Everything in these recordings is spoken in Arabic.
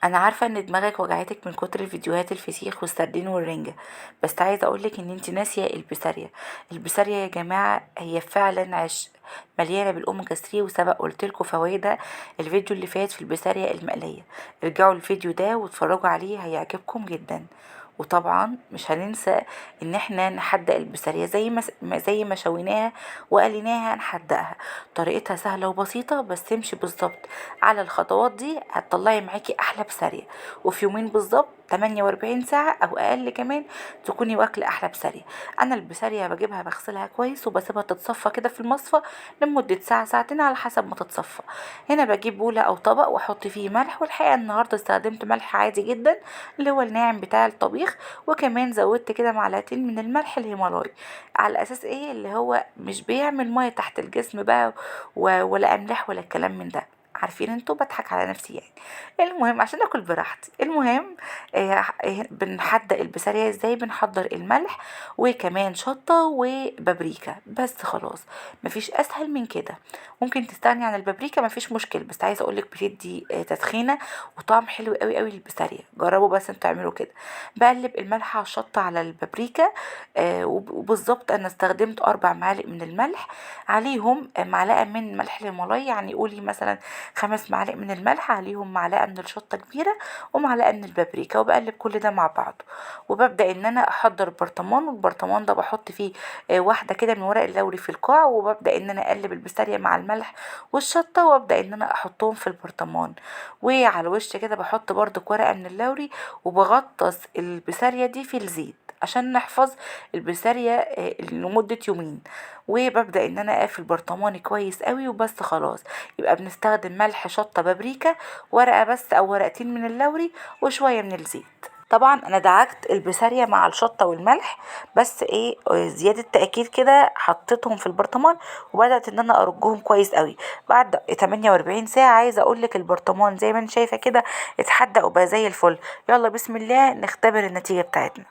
انا عارفه ان دماغك وجعتك من كتر الفيديوهات الفسيخ والسردين والرنجة، بس عايزه اقولك ان انت ناسيه البسارية. البسارية يا جماعه هي فعلا عشق، مليانه بالاوميجا 3، وسبق قلتلكوا فوائدها الفيديو اللي فات في البسارية المقليه. ارجعوا الفيديو ده واتفرجوا عليه هيعجبكم جدا. وطبعا مش هننسى ان احنا نحدق البسارية زي ما شويناها وقليناها نحدقها. طريقتها سهلة وبسيطة، بس تمشي بالظبط على الخطوات دي هتطلعي معاكي احلى بسارية، وفي يومين بالظبط 48 ساعة او اقل كمان تكوني واكلة احلى بسارية. انا البسارية بجيبها بغسلها كويس وبسيبها تتصفى كده في المصفى لمدة ساعة ساعتين على حسب ما تتصفى. هنا بجيب بولة او طبق واحط فيه ملح، والحقيقة النهاردة استخدمت ملح عادي جدا اللي هو الناعم بتاع الطبيخ، وكمان زودت كده معلقتين من الملح الهيمالاي. على اساس ايه؟ اللي هو مش بيعمل مية تحت الجسم بقى ولا املاح ولا الكلام من ده. عارفين انتوا بضحك على نفسي يعني. المهم عشان اكل براحتي. المهم بنحدق البسارية ازاي؟ بنحضر الملح وكمان شطة وبابريكا، بس خلاص. مفيش اسهل من كده. ممكن تستغني عن البابريكا، مفيش مشكل، بس عايزه اقولك بتدي تدخينه وطعم حلو قوي قوي للبسارية. جربوا بس انتوا تعملوا كده. بقلب الملح على الشطة على البابريكا. وبالظبط انا استخدمت 4 معالق من الملح، عليهم معلقة من ملح الهيمالايا، يعني قولي مثلا 5 معالق من الملح، عليهم معلقة من الشطة كبيرة ومعلقة من البابريكا، وبقلب كل ده مع بعض. وببدأ ان انا احضر برطمان، والبرطمان ده بحط فيه واحدة كده من ورق اللوري في القاع، وببدأ ان انا اقلب البسارية مع الملح والشطة، وابدأ ان انا احطهم في البرطمان. وعلى الوش كده بحط برضو ورقة من اللوري، وبغطس البسارية دي في الزيت عشان نحفظ البسارية لمدة يومين. وببدأ ان انا اقفل برطماني كويس قوي وبس خلاص. يبقى بنستخدم ملح شطة بابريكا، ورقة بس او ورقتين من اللوري، وشوية من الزيت. طبعا انا دعكت البسارية مع الشطة والملح، بس ايه زيادة تأكيد كده حطيتهم في البرطمان، وبدأت ان انا ارجهم كويس قوي. بعد 48 ساعة عايزة اقولك البرطمان زي ما انت شايفة كده اتحدق وبقى زي الفل. يلا بسم الله نختبر النتيجة بتاعتنا.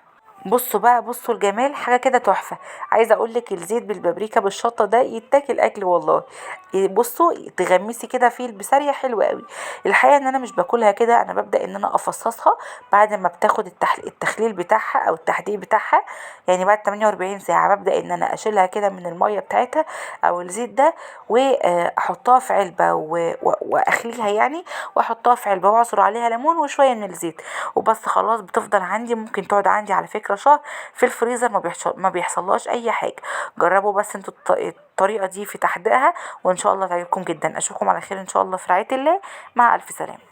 بصوا بقى، بصوا الجمال، حاجه كده تحفه. عايزه اقول لك الزيت بالبابريكا بالشطه ده يتاكل اكل والله. بصوا تغمسي كده فيه البسارية حلوه قوي. الحقيقه ان انا مش باكلها كده، انا ببدا ان انا افصصها بعد ما بتاخد التخليل بتاعها او التحديق بتاعها. يعني بعد 48 ساعه ببدا ان انا اشيلها كده من الميه بتاعتها او الزيت ده، واحطها في علبه واخليها يعني، واحطها في علبه واعصر عليها ليمون وشويه من الزيت، وبس خلاص. بتفضل عندي، ممكن تقعد عندي على فكرة شهر في الفريزر، ما بيحصلهاش اي حاجة. جربوا بس انتوا الطريقة دي في تحضيرها، وان شاء الله تعجبكم جدا. اشوفكم على خير ان شاء الله في رعاية الله. مع الف سلامة.